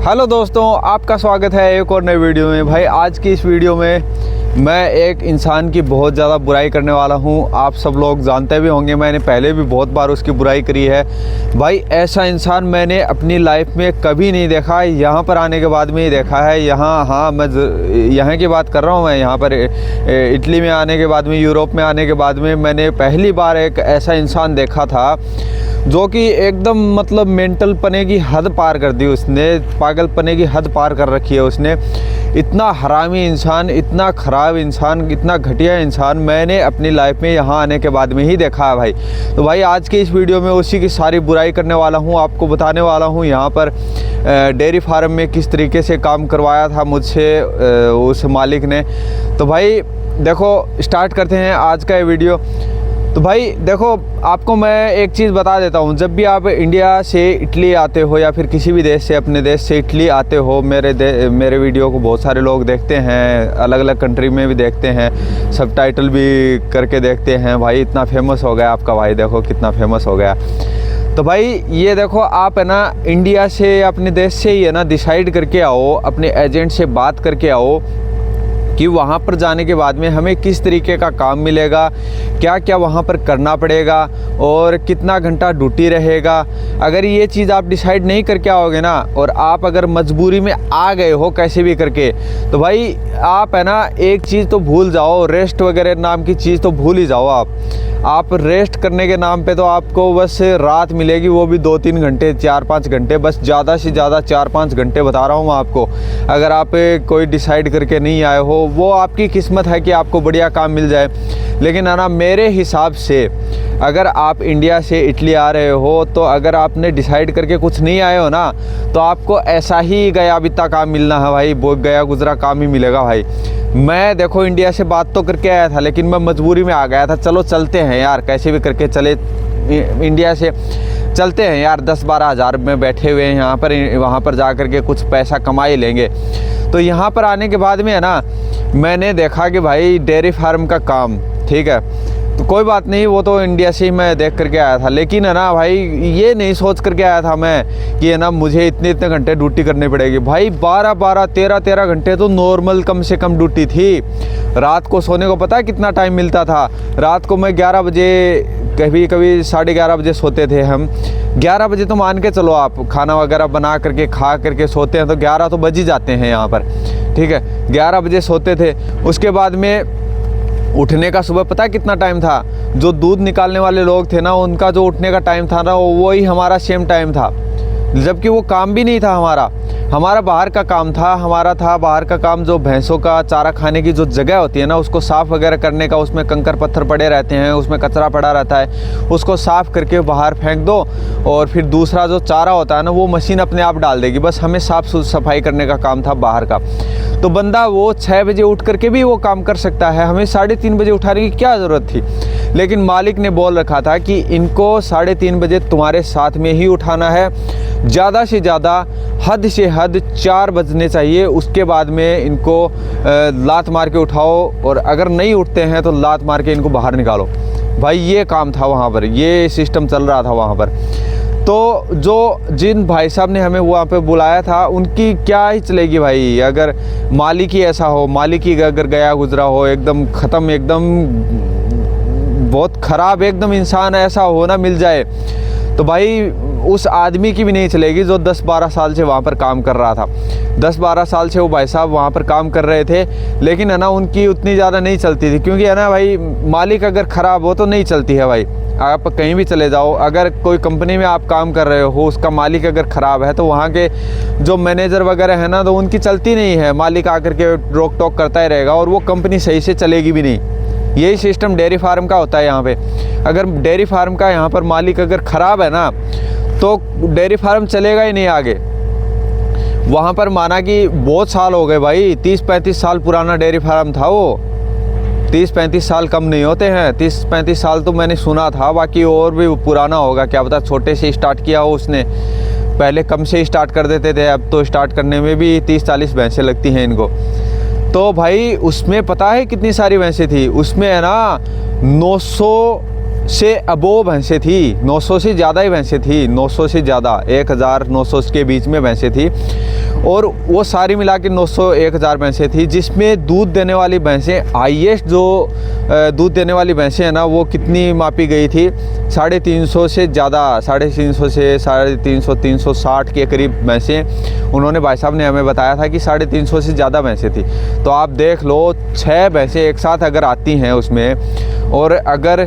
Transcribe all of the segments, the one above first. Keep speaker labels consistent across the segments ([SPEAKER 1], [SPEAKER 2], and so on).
[SPEAKER 1] Hello दोस्तों, आपका स्वागत है एक और नई वीडियो में। भाई आज की इस वीडियो में मैं एक इंसान की बहुत ज़्यादा बुराई करने वाला हूं। आप सब लोग जानते भी होंगे, मैंने पहले भी बहुत बार उसकी बुराई करी है। भाई ऐसा इंसान मैंने अपनी लाइफ में कभी नहीं देखा, यहाँ पर आने के बाद में ही देखा है। मैं यहाँ की बात कर रहा हूँ। मैं यहाँ पर इटली में आने के बाद में, यूरोप में आने के बाद में मैंने पहली बार एक ऐसा इंसान देखा था जो कि एकदम मतलब मेंटल पने की हद पार कर दी उसने, पागल पने की हद पार कर रखी है उसने। इतना हरामी इंसान, इतना ख़राब इंसान, इतना घटिया इंसान मैंने अपनी लाइफ में यहाँ आने के बाद में ही देखा है भाई। तो भाई आज के इस वीडियो में उसी की सारी बुराई करने वाला हूँ, आपको बताने वाला हूँ यहाँ पर डेयरी फार्म में किस तरीके से काम करवाया था मुझसे उस मालिक ने। तो भाई देखो, स्टार्ट करते हैं आज का ये वीडियो। तो भाई देखो, आपको मैं एक चीज़ बता देता हूँ। जब भी आप इंडिया से इटली आते हो या फिर किसी भी देश से, अपने देश से इटली आते हो, मेरे वीडियो को बहुत सारे लोग देखते हैं, अलग अलग कंट्री में भी देखते हैं, सबटाइटल भी करके देखते हैं। भाई इतना फेमस हो गया आपका भाई, देखो कितना फेमस हो गया। तो भाई ये देखो, आप है ना इंडिया से, अपने देश से ही है ना डिसाइड करके आओ, अपने एजेंट से बात करके आओ कि वहाँ पर जाने के बाद में हमें किस तरीके का काम मिलेगा, क्या क्या वहाँ पर करना पड़ेगा और कितना घंटा ड्यूटी रहेगा। अगर ये चीज़ आप डिसाइड नहीं करके आओगे ना, और आप अगर मजबूरी में आ गए हो कैसे भी करके, तो भाई आप है ना एक चीज़ तो भूल जाओ, रेस्ट वगैरह नाम की चीज़ तो भूल ही जाओ। आप रेस्ट करने के नाम पे तो आपको बस रात मिलेगी, वो भी 2-3 घंटे, 4-5 घंटे, बस ज़्यादा से ज़्यादा 4-5 घंटे बता रहा हूँ आपको। अगर आप कोई डिसाइड करके नहीं आए हो, वो आपकी किस्मत है कि आपको बढ़िया काम मिल जाए। लेकिन है ना, मेरे हिसाब से अगर आप इंडिया से इटली आ रहे हो, तो अगर आपने डिसाइड करके कुछ नहीं आए हो ना, तो आपको ऐसा ही गया बिता काम मिलना है भाई, वो गया गुजरा काम ही मिलेगा भाई। मैं देखो इंडिया से बात तो करके आया था, लेकिन मैं मजबूरी में आ गया था। चलो चलते हैं यार, कैसे भी करके चले, इंडिया से चलते हैं यार, 10-12 हज़ार में बैठे हुए हैं यहाँ पर, वहाँ पर जा कर के कुछ पैसा कमा ही लेंगे। तो यहाँ पर आने के बाद में है ना, मैंने देखा कि भाई डेयरी फार्म का काम, ठीक है, तो कोई बात नहीं, वो तो इंडिया से ही मैं देख करके आया था। लेकिन है ना भाई, ये नहीं सोच करके आया था मैं कि है ना मुझे इतने घंटे ड्यूटी करनी पड़ेगी। भाई 12-12, 13-13 घंटे तो नॉर्मल कम से कम ड्यूटी थी। रात को सोने को पता है कितना टाइम मिलता था? रात को मैं 11 बजे, कभी कभी 11:30 बजे सोते थे हम। 11 बजे तो मान के चलो आप, खाना वगैरह बना करके खा करके सोते हैं तो 11 तो बज ही जाते हैं यहाँ पर, ठीक है। 11 बजे सोते थे। उसके बाद में उठने का सुबह पता है कितना टाइम था? जो दूध निकालने वाले लोग थे ना, उनका जो उठने का टाइम था ना, वही हमारा सेम टाइम था। जबकि वो काम भी नहीं था हमारा बाहर का काम था। हमारा था बाहर का काम, जो भैंसों का चारा खाने की जो जगह होती है ना, उसको साफ़ वगैरह करने का। उसमें कंकर पत्थर पड़े रहते हैं, उसमें कचरा पड़ा रहता है, उसको साफ़ करके बाहर फेंक दो, और फिर दूसरा जो चारा होता है ना, वो मशीन अपने आप डाल देगी। बस हमें साफ़ सफाई करने का काम था बाहर का। तो बंदा वो 6 बजे उठ करके भी वो काम कर सकता है, हमें 3:30 बजे उठाने की क्या ज़रूरत थी? लेकिन मालिक ने बोल रखा था कि इनको 3:30 बजे तुम्हारे साथ में ही उठाना है, ज़्यादा से ज़्यादा, हद से हद 4 बजने चाहिए। उसके बाद में इनको लात मार के उठाओ, और अगर नहीं उठते हैं तो लात मार के इनको बाहर निकालो। भाई ये काम था वहाँ पर, ये सिस्टम चल रहा था वहाँ पर। तो जिन भाई साहब ने हमें वहाँ पे बुलाया था, उनकी क्या ही चलेगी भाई। अगर मालिक ही ऐसा हो, मालिक ही अगर गया गुजरा हो, एकदम ख़त्म, एकदम बहुत ख़राब एकदम इंसान ऐसा होना मिल जाए, तो भाई उस आदमी की भी नहीं चलेगी जो 10-12 साल से वहाँ पर काम कर रहा था। 10-12 साल से वो भाई साहब वहाँ पर काम कर रहे थे, लेकिन है ना उनकी उतनी ज़्यादा नहीं चलती थी। क्योंकि है ना भाई, मालिक अगर ख़राब हो तो नहीं चलती है भाई। आप कहीं भी चले जाओ, अगर कोई कंपनी में आप काम कर रहे हो, उसका मालिक अगर ख़राब है तो वहाँ के जो मैनेजर वगैरह है ना, तो उनकी चलती नहीं है। मालिक आकर के रोक टोक करता ही रहेगा, और वो कंपनी सही से चलेगी भी नहीं। यही सिस्टम डेयरी फार्म का होता है यहाँ पे। अगर डेयरी फार्म का यहाँ पर मालिक अगर ख़राब है ना, तो डेयरी फार्म चलेगा ही नहीं आगे। वहाँ पर माना कि बहुत साल हो गए भाई, 30-35 साल पुराना डेयरी फार्म था वो। 30-35 साल कम नहीं होते हैं, 30-35 साल तो मैंने सुना था, बाकी और भी पुराना होगा, क्या पता छोटे से स्टार्ट किया हो उसने। पहले कम से स्टार्ट कर देते थे, अब तो स्टार्ट करने में भी 30-40 भैंसें लगती हैं इनको। तो भाई उसमें पता है कितनी सारी भैंसें थी? उसमें है ना 900 से अबोव भैंसें थी, 900 से ज़्यादा ही भैंसें थी, 900 से ज़्यादा, 1900 के बीच में भैंसें थी। और वो सारी मिला के 900-1000 भैंसें थी, जिसमें दूध देने वाली भैंसें हाईएस्ट जो दूध देने वाली भैंसें हैं ना, वो कितनी मापी गई थी 350 से ज़्यादा, 350 से 350, 360 के करीब भैंसें उन्होंने, भाई साहब ने हमें बताया था कि 350 से ज़्यादा भैंसें थी। तो आप देख लो 6 भैंसें एक साथ अगर आती हैं उसमें, और अगर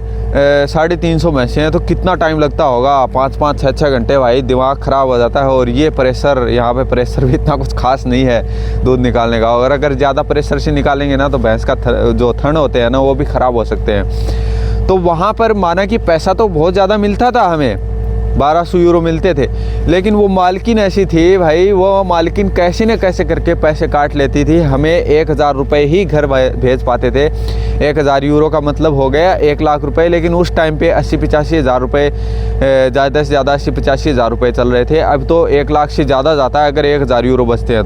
[SPEAKER 1] 350 भैंसें हैं तो कितना टाइम लगता होगा, 5-5, 6-6 घंटे, भाई दिमाग ख़राब हो जाता है। और ये प्रेशर, यहाँ पे प्रेशर भी इतना कुछ खास नहीं है दूध निकालने का, और अगर ज़्यादा प्रेशर से निकालेंगे ना तो भैंस का जो थन होते हैं ना वो भी ख़राब हो सकते हैं। तो वहाँ पर माना कि पैसा तो बहुत ज़्यादा मिलता था, हमें 1200 यूरो मिलते थे, लेकिन वो मालकिन ऐसी थी भाई, वो मालकिन कैसे न कैसे करके पैसे काट लेती थी। हमें 1000 रुपये ही घर भेज पाते थे। 1000 यूरो का मतलब हो गया 1 लाख रुपए, लेकिन उस टाइम पे 80-85 हज़ार रुपये, ज़्यादा से ज़्यादा 80-85 हज़ार रुपये चल रहे थे। अब तो 1 लाख से ज़्यादा जाता है अगर 1000 यूरो बचते हैं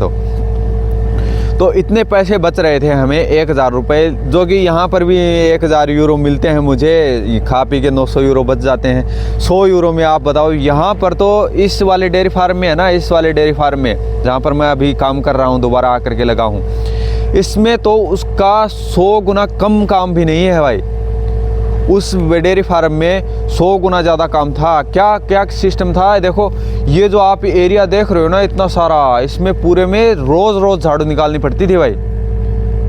[SPEAKER 1] तो इतने पैसे बच रहे थे हमें 1000 रुपये, जो कि यहाँ पर भी 1000 यूरो मिलते हैं मुझे, खा पी के 900 यूरो बच जाते हैं। 100 यूरो में आप बताओ, यहाँ पर तो इस वाले डेयरी फार्म में है ना, इस वाले डेयरी फार्म में जहाँ पर मैं अभी काम कर रहा हूँ, दोबारा आकर के लगा हूँ, इसमें तो उसका 100 गुना कम काम भी नहीं है भाई। उस डेयरी फार्म में 100 गुना ज़्यादा काम था। क्या क्या सिस्टम था, देखो ये जो आप एरिया देख रहे हो ना इतना सारा, इसमें पूरे में रोज़ रोज़ झाड़ू निकालनी पड़ती थी भाई।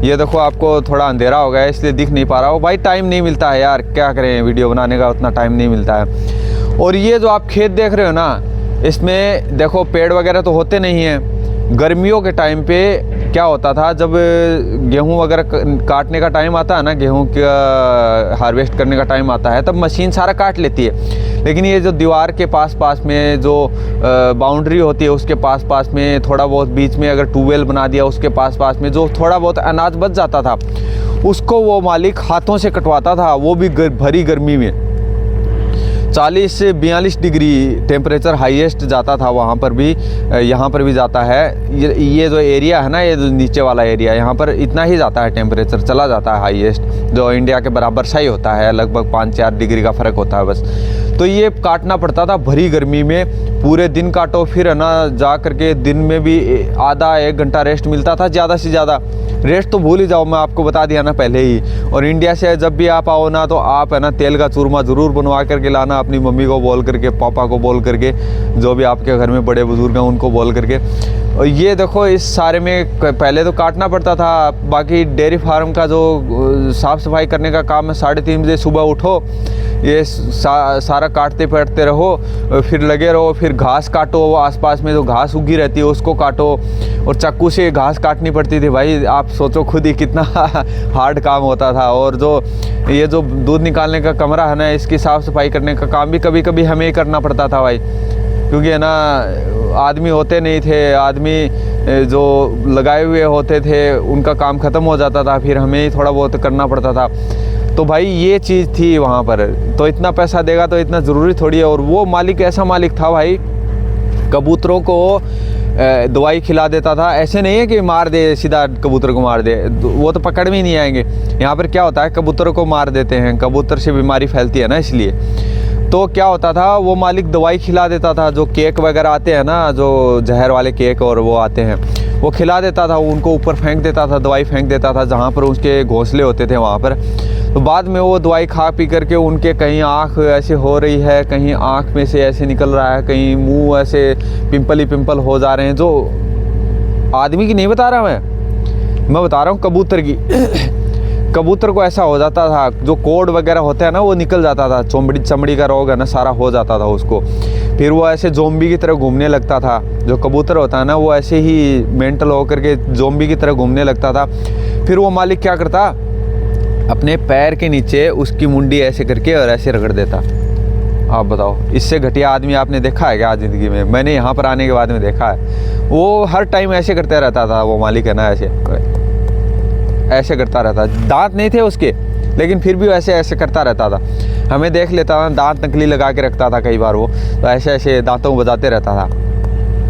[SPEAKER 1] ये देखो आपको थोड़ा अंधेरा हो गया इसलिए दिख नहीं पा रहा हो भाई, टाइम नहीं मिलता है यार, क्या करें, वीडियो बनाने का उतना टाइम नहीं मिलता है। और ये जो आप खेत देख रहे हो ना, इसमें देखो पेड़ वगैरह तो होते नहीं हैं। गर्मियों के टाइम पे क्या होता था, जब गेहूं वगैरह काटने का टाइम आता है ना, गेहूं का हार्वेस्ट करने का टाइम आता है, तब मशीन सारा काट लेती है। लेकिन ये जो दीवार के पास में जो बाउंड्री होती है उसके पास में, थोड़ा बहुत बीच में अगर ट्यूबवेल बना दिया उसके पास में, जो थोड़ा बहुत अनाज बच जाता था उसको वो मालिक हाथों से कटवाता था, वो भी भरी गर्मी में। 40 से 42 डिग्री टेम्परेचर हाईएस्ट जाता था वहाँ पर भी, यहाँ पर भी जाता है। ये जो एरिया है ना, ये जो नीचे वाला एरिया, यहाँ पर इतना ही जाता है टेम्परेचर, चला जाता है हाईएस्ट, जो इंडिया के बराबर सही होता है, लगभग 5-4 डिग्री का फ़र्क होता है बस। तो ये काटना पड़ता था भरी गर्मी में, पूरे दिन काटो, फिर है ना जा करके दिन में भी आधा 1 घंटा रेस्ट मिलता था, ज़्यादा से ज़्यादा। रेस्ट तो भूल ही जाओ, मैं आपको बता दिया ना पहले ही। और इंडिया से जब भी आप आओ ना, तो आप है ना तेल का चूरमा ज़रूर बनवा करके लाना, अपनी मम्मी को बोल करके, पापा को बोल करके, जो भी आपके घर में बड़े बुजुर्ग हैं उनको बोल करके। और ये देखो इस सारे में पहले तो काटना पड़ता था। बाकी डेयरी फार्म का जो साफ़ सफाई करने का काम है, 3:30 बजे सुबह उठो, ये सारा काटते पड़ते रहो, फिर लगे रहो, फिर घास काटो, आसपास में जो घास उगी रहती है उसको काटो, और चाकू से घास काटनी पड़ती थी भाई। आप सोचो खुद ही कितना हार्ड काम होता था। और जो ये जो दूध निकालने का कमरा है ना, इसकी साफ़ सफाई करने का काम भी कभी कभी हमें ही करना पड़ता था भाई, क्योंकि है ना आदमी होते नहीं थे, आदमी जो लगाए हुए होते थे उनका काम ख़त्म हो जाता था, फिर हमें ही थोड़ा बहुत करना पड़ता था। तो भाई ये चीज़ थी वहाँ पर। तो इतना पैसा देगा तो इतना ज़रूरी थोड़ी है। और वो मालिक ऐसा मालिक था भाई, कबूतरों को दवाई खिला देता था। ऐसे नहीं है कि मार दे, सीधा कबूतर को मार दे, वो तो पकड़ में ही नहीं आएंगे। यहाँ पर क्या होता है, कबूतरों को मार देते हैं, कबूतर से बीमारी फैलती है ना, इसलिए। तो क्या होता था, वो मालिक दवाई खिला देता था, जो केक वगैरह आते हैं ना, जो जहर वाले केक और वो आते हैं, वो खिला देता था, उनको ऊपर फेंक देता था, दवाई फेंक देता था जहाँ पर उसके घोंसले होते थे वहाँ पर। तो बाद में वो दवाई खा पी करके उनके कहीं आँख ऐसे हो रही है, कहीं आँख में से ऐसे निकल रहा है, कहीं मुंह ऐसे पिंपल ही पिंपल हो जा रहे हैं, जो आदमी की नहीं बता रहा मैं बता रहा हूँ कबूतर की। कबूतर को ऐसा हो जाता था, जो कोड वगैरह होता है ना वो निकल जाता था, चमड़ी का रोग है ना सारा हो जाता था उसको। फिर वो ऐसे ज़ोंबी की तरह घूमने लगता था। जो कबूतर होता है ना वो ऐसे ही मेंटल होकर के ज़ोंबी की तरह घूमने लगता था। फिर वो मालिक क्या करता, अपने पैर के नीचे उसकी मुंडी ऐसे करके और ऐसे रगड़ देता। आप बताओ, इससे घटिया आदमी आपने देखा है क्या ज़िंदगी में? मैंने यहाँ पर आने के बाद में देखा है। वो हर टाइम ऐसे करते रहता था वो मालिक है ना, ऐसे करता रहता। दांत नहीं थे उसके, लेकिन फिर भी ऐसे करता रहता था। हमें देख लेता था, दांत नकली लगा के रखता था कई बार वो, तो ऐसे दांतों को बजाते रहता था।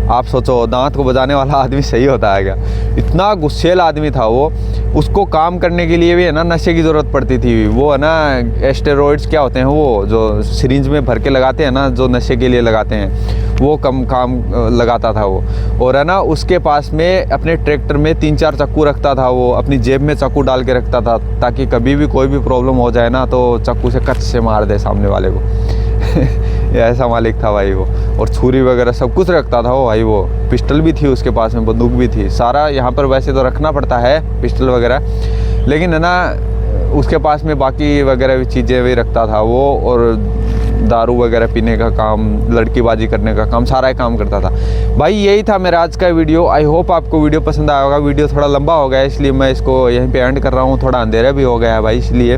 [SPEAKER 1] आप सोचो दांत को बजाने वाला आदमी सही होता है क्या? इतना गुस्सेल आदमी था वो। उसको काम करने के लिए भी है ना नशे की ज़रूरत पड़ती थी। वो है ना स्टेरॉइड्स क्या होते हैं वो जो सिरिंज में भर के लगाते हैं ना, जो नशे के लिए लगाते हैं, वो कम काम लगाता था वो। और है ना उसके पास में अपने ट्रैक्टर में 3-4 चाकू रखता था वो, अपनी जेब में चाकू डाल के रखता था ताकि कभी भी कोई भी प्रॉब्लम हो जाए ना तो चाकू से कच से मार दे सामने वाले को। ऐसा मालिक था भाई वो। और छुरी वगैरह सब कुछ रखता था वो भाई। वो पिस्टल भी थी उसके पास में, बंदूक भी थी, सारा यहाँ पर वैसे तो रखना पड़ता है पिस्टल वगैरह, लेकिन है ना उसके पास में बाकी वगैरह भी चीज़ें भी रखता था वो। और दारू वगैरह पीने का काम, लड़कीबाजी करने का काम, सारा काम करता था भाई। यही था मेरा आज का वीडियो। आई होप आपको वीडियो पसंद आया होगा। वीडियो थोड़ा लंबा हो गया इसलिए मैं इसको यहीं पे एंड कर रहा हूँ, थोड़ा अंधेरा भी हो गया है भाई इसलिए।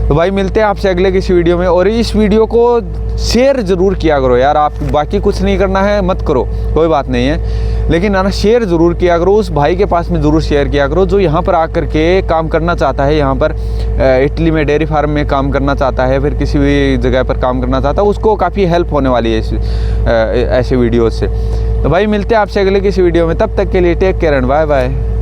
[SPEAKER 1] तो भाई मिलते हैं आपसे अगले किसी वीडियो में। और इस वीडियो को शेयर ज़रूर किया करो यार। आप बाकी कुछ नहीं करना है, मत करो, कोई बात नहीं है, लेकिन ना शेयर ज़रूर किया करो। उस भाई के पास में ज़रूर शेयर किया करो जो यहाँ पर आकर के काम करना चाहता है, यहाँ पर इटली में डेयरी फार्म में काम करना चाहता है, फिर किसी भी जगह पर काम करना चाहता है, उसको काफ़ी हेल्प होने वाली है ऐसे वीडियोज़ से। तो भाई मिलते हैं आपसे अगले किसी वीडियो में, तब तक के लिए take care and bye bye.